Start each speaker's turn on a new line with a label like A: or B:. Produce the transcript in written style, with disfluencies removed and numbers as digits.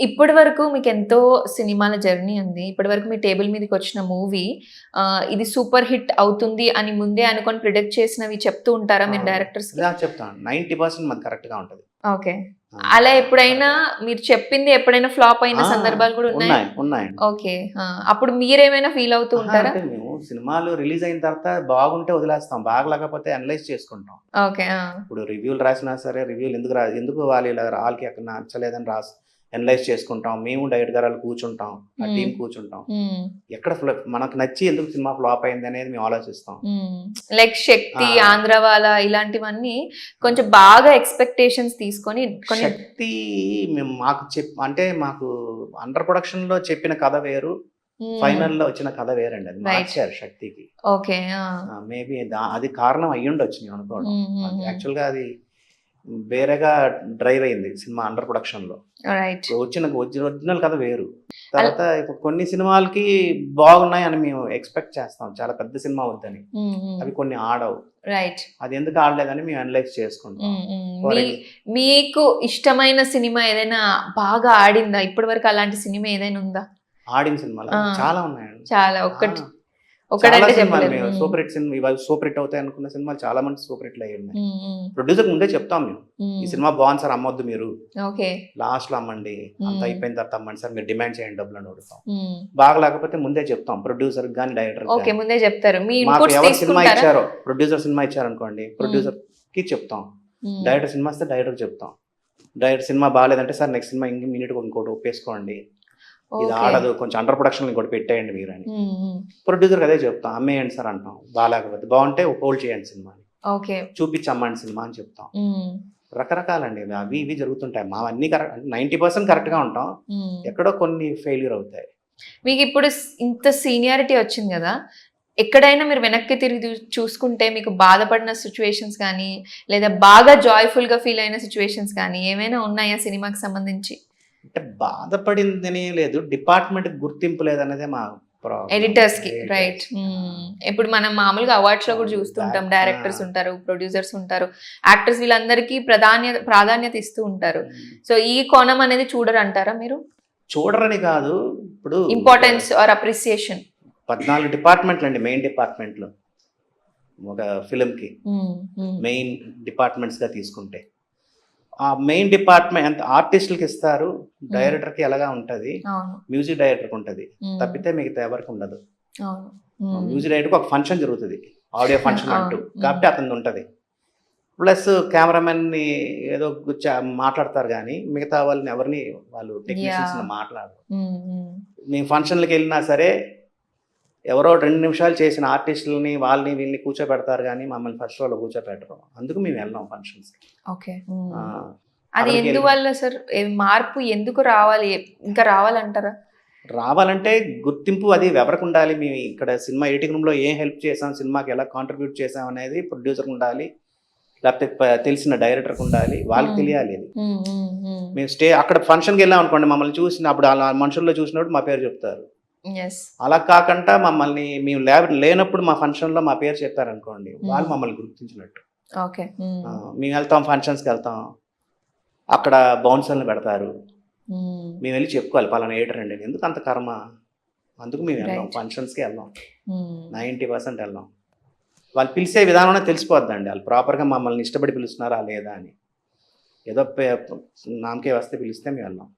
A: ఇప్పటి వరకు మీకెంతో సినిమాల జర్నీ ఉంది. ఇప్పటి వరకు మీ టేబుల్ మీదకొచ్చిన మూవీ ఇది సూపర్ హిట్ అవుతుంది అని ముందే అనుకోని ప్రిడిక్ట్ చేసినవి చెప్తూ ఉంటారా మీరు డైరెక్టర్స్‌కి?
B: చెప్తాను. 90% మాది కరెక్ట్‌గా ఉంటది.
A: ఓకే.
B: ఆ!
A: అలా ఎప్పుడైనా మీరు చెప్పింది ఎప్పుడైనా ఫ్లాప్ అయిన
B: ఆ!
A: సందర్భాలు కూడా ఉన్నాయా?
B: ఉన్నాయండి.
A: ఓకే. అప్పుడు మీరేమైనా ఫీల్ అవుతూ ఉంటారా?
B: అంటే మేము సినిమాలు రిలీజ్ అయిన తర్వాత బాగుంటే వదిలేస్తాం. బాగలేకపోతే అనలైజ్ చేసుకుంటాం.
A: ఓకే.
B: ఇప్పుడు రివ్యూలు రాసినా సరే రివ్యూలు ఎందుకు వాళ్ళు ఇలా ఆళ్ళకి అక్కడ నచ్చలేదని అనలైజ్ చేసుకుంటాం. మేము డైరెక్టర్ గారు కూర్చుంటాం. ఆ
A: హ్మ్.
B: టీమ్ కూర్చుంటాం.
A: హ్మ్.
B: ఎక్కడ మనకు నచ్చి ఎందుకు సినిమా ఫ్లాప్ అయింది అనేది మేము ఆలోచిస్తాం.
A: లైక్ 'శక్తి',
B: ఆ!
A: 'ఆంధ్రవాల' ఇలాంటివన్నీ కొంచెం బాగా ఎక్స్‌పెక్టేషన్స్ తీసుకొని కొన్ని
B: 'శక్తి' మేము అంటే మాకు అండర్ ప్రొడక్షన్‌లో చెప్పిన కథ వేరు.
A: హ్మ్.
B: ఫైనల్‌లో వచ్చిన కథ వేరండి. అది
A: రైట్.
B: మార్చారు 'శక్తికి'.
A: ఓకే. ఆ!
B: మేబీ అది కారణం అయ్యుండొచ్చు నేను అనుకోవడం.
A: హ్మ్. హ్మ్.
B: అది
A: హ్మ్.
B: యాక్చువల్‌గా అది వేరేగా డ్రైవ్ అయింది సినిమా అండర్ ప్రొడక్షన్‌లో.
A: రైట్.
B: ఒరిజినల్ కథ వేరు.
A: అల్
B: తర్వాత ఇప్పుడు కొన్ని సినిమాలకి బాగున్నాయని మేము ఎక్స్‌పెక్ట్ చేస్తాం. చాలా పెద్ద సినిమా వద్దని.
A: హ్మ్. హ్మ్.
B: అవి కొన్ని ఆడవు.
A: రైట్.
B: అది ఎందుకు ఆడలేదని మేము అనలైజ్ చేసుకుంటాం.
A: హ్మ్. హ్మ్.
B: ఫర్
A: మీకు ఇష్టమైన సినిమా ఏదైనా బాగా ఆడిందా? ఇప్పటి వరకు అలాంటి సినిమా ఏదైనా ఉందా?
B: ఆడిన సినిమాలా?
A: ఆ!
B: చాలా ఉన్నాయండి.
A: చాలా
B: ఆ! చాలా
A: ఒక్కటంటే
B: సినిమాలు
A: చెప్పలేరు.
B: మేము
A: హ్మ్.
B: సూపర్ హిట్ సినిమా ఇవాళ సూపర్ హిట్ అవుతాయి అనుకున్న సినిమాలు చాలా మంది సూపర్ హిట్లు అయ్యున్నాయి.
A: హ్మ్. హ్మ్.
B: ప్రొడ్యూసర్‌కి ముందే చెప్తాం మేము. ఈ
A: హ్మ్.
B: సినిమా బాగుంది సార్ అమ్మొద్దు మీరు.
A: ఓకే.
B: లాస్ట్‌లో అమ్మండి. అంతా
A: హ్మ్.
B: అయిపోయిన తర్వాత అమ్మండి సార్ మీరు డిమాండ్ చేయండి డబ్బులని అడుగుతాం.
A: హ్మ్.
B: బాగా ముందే చెప్తాం ప్రొడ్యూసర్‌కి గాని, డైరెక్టర్‌కి
A: ఓకే.
B: గాని.
A: ముందే జెప్తారు. మీ
B: మాకు
A: ఇన్‌పుట్స్
B: ఎవరు సినిమా
A: తీసుకుంటారా?
B: ఇచ్చారో ప్రొడ్యూసర్ సినిమా ఇచ్చారనుకోండి
A: హ్మ్.
B: ప్రొడ్యూసర్‌కి చెప్తాం.
A: హ్మ్.
B: డైరెక్టర్ సినిమా ఇస్తే డైరెక్టర్‌కి చెప్తాం. డైరెక్టర్ సినిమా బాలేదంటే సార్ నెక్స్ట్ సినిమా ఇమ్మీడియేట్‌గా ఇంకోటి ఒప్పేసుకోండి. ఇది
A: ఓకే.
B: ఆడదు కొంచెం అండర్ ప్రొడక్షన్‌లో ఇంకోటి పెట్టేయండి మీరని.
A: హ్మ్. హ్మ్.
B: ప్రొడ్యూసర్‌కి అదే చెప్తాం. అమ్మేయండి సార్ అంటాం. బాలేకపోతే. బావుంటే హోల్డ్ చేయండి సినిమాని.
A: ఓకే.
B: చూపిచ్చి అమ్మండి సినిమా అని చెప్తాం.
A: హ్మ్.
B: రకరకాలండి. అవి ఇవి జరుగుతుంటాయి. మావన్నీ 90% కరెక్ట్‌గా ఉంటాం.
A: హ్మ్.
B: ఎక్కడో కొన్ని ఫెయిల్యూర్ అవుతాయి.
A: మీకిప్పుడు ఇంత సీనియారిటీ వచ్చింది గదా! ఎక్కడైనా మీరు వెనక్కి తిరిగి చూసుకుంటే మీకు బాధపడిన సిట్యుయేషన్స్ గానీ, లేదా బాగా జాయ్‌ఫుల్‌గా ఫీల్ అయిన సిట్యుయేషన్స్ గానీ ఏమైనా ఉన్నాయా సినిమాకి సంబంధించి?
B: అంటే బాధపడిందని లేదు. డిపార్ట్‌మెంట్‌కి గుర్తింపు లేదన్నదే మా ప్రాబ్లమ్.
A: ఎడిటర్స్‌కి. రైట్.
B: ఎడిటర్స్. ఆ!
A: ఇప్పుడు మనం మామూలుగా అవార్డ్స్‌లో గూడా
B: బ్యాక్
A: జూస్తుంటాం.
B: ఆ!
A: డైరెక్టర్స్ ఉంటారు, ప్రొడ్యూసర్స్ ఉంటారు, యాక్టర్స్ వీళ్ళందరికీ ప్రాధాన్యత ఇస్తూ ఉంటారు.
B: హ్మ్.
A: సో, ఈ కోణం అనేది చూడరంటారా మీరు?
B: చూడరని కాదు. ఇప్పుడు ఒక
A: ఇంపార్టెన్స్ ఆర్ అప్రిసియేషన్.
B: 14 డిపార్ట్‌మెంట్‌లండి మెయిన్ డిపార్ట్‌మెంట్‌లు. ఒక ఫిల్మ్‌కి.
A: హ్మ్. హ్మ్.
B: మెయిన్ డిపార్ట్‌మెంట్స్‌గా తీసుకుంటే. ఆ మెయిన్ డిపార్ట్‌మెంట్ ఆర్టిస్ట్‌లకి ఇస్తారు.
A: హ్మ్.
B: డైరెక్టర్‌కి ఎలాగా ఉంటది.
A: అవును.
B: మ్యూజిక్ డైరెక్టర్‌కి ఉంటది.
A: హ్మ్.
B: తప్పితే మిగతా ఎవరికీ ఉండదు.
A: అవును. హ్మ్.
B: మ్యూజిక్ డైరెక్టర్‌కి ఒక ఫంక్షన్ జరుగుతది. ఆడియో ఫంక్షన్ అంటూ.
A: అవును. హ్మ్.
B: కాబట్టి అతనిది ఉంటది. ప్లస్ కెమెరామెన్‌ని ఏదో మాట్లాడతారు గానీ, మిగతా వాళ్ళని ఎవరిని వాళ్ళు
A: యాహ్!
B: టెక్నీషియన్స్‌ని మాట్లాడరు.
A: హ్మ్. హ్మ్.
B: మేము ఫంక్షన్‌లకెళ్ళినా సరే, ఎవరో 2 నిమిషాలు చేసిన ఆర్టిస్టులని వాళ్ళని వీళ్ళని కూర్చోబెడతారు గానీ, మమ్మల్ని ఫస్ట్ రోలో కూర్చోపెట్టరు. అందుకు మేము వెళ్ళం ఫంక్షన్స్‌కి.
A: ఓకే.
B: ఆ!
A: అది
B: అక్కడికెళ్ళి
A: ఎందువల్ల సార్? మార్పు ఎందుకు రావాలి? ఇంకా రావాలంటారా?
B: రావాలంటే గుర్తింపు అది ఎవరికుండాలి? మేము ఇక్కడ సినిమా ఎడిటింగ్ రూమ్‌లో ఏం హెల్ప్ చేసాం, సినిమాకి ఎలా కాంట్రిబ్యూట్ చేసాం అనేది ప్రొడ్యూసర్‌కుండాలి. లేకపోతే తెలిసిన డైరెక్టర్‌కుండాలి. వాళ్ళకి
A: హ్మ్.
B: తెలియాలి అది.
A: హ్మ్. హ్మ్. హ్మ్.
B: మేము అక్కడ ఫంక్షన్‌కెళ్ళామనుకోండి మమ్మల్ని చూసినప్పుడు అలా మనుషుల్లో చూసినప్పుడు మా పేరు చెప్తారు.
A: యెస్.
B: అలా కాకుండా మమ్మల్ని మేము లేనప్పుడు మా ఫంక్షన్‌లో మా పేరు చెప్పారనుకోండి, వాళ్ళు
A: హ్మ్.
B: మమ్మల్ని గుర్తించినట్టు.
A: ఓకే. హ్మ్.
B: మేమెళ్తాం ఫంక్షన్స్‌కెళ్తాం. అక్కడ బౌన్సర్‌లని పెడతారు.
A: హ్మ్.
B: మేమెళ్లి చెప్పుకోవాలి పలానా ఎడిటర్ అండి. ఎందుకంత కర్మ? అందుకు మేమెళ్ళం.
A: రైట్.
B: ఫంక్షన్స్‌కే ఎళ్ళం.
A: హ్మ్.
B: 90% ఎళ్ళం. వాళ్ళు పిలిసే విధానంలో తెలిసిపోద్దండి. ఆళ్ళు ప్రాపర్‌గా మమ్మల్ని ఇష్టపడి పిలుస్తున్నారా లేదా అని. ఏదో నామకే వస్తే పిలిస్తే మేమెళ్ళం.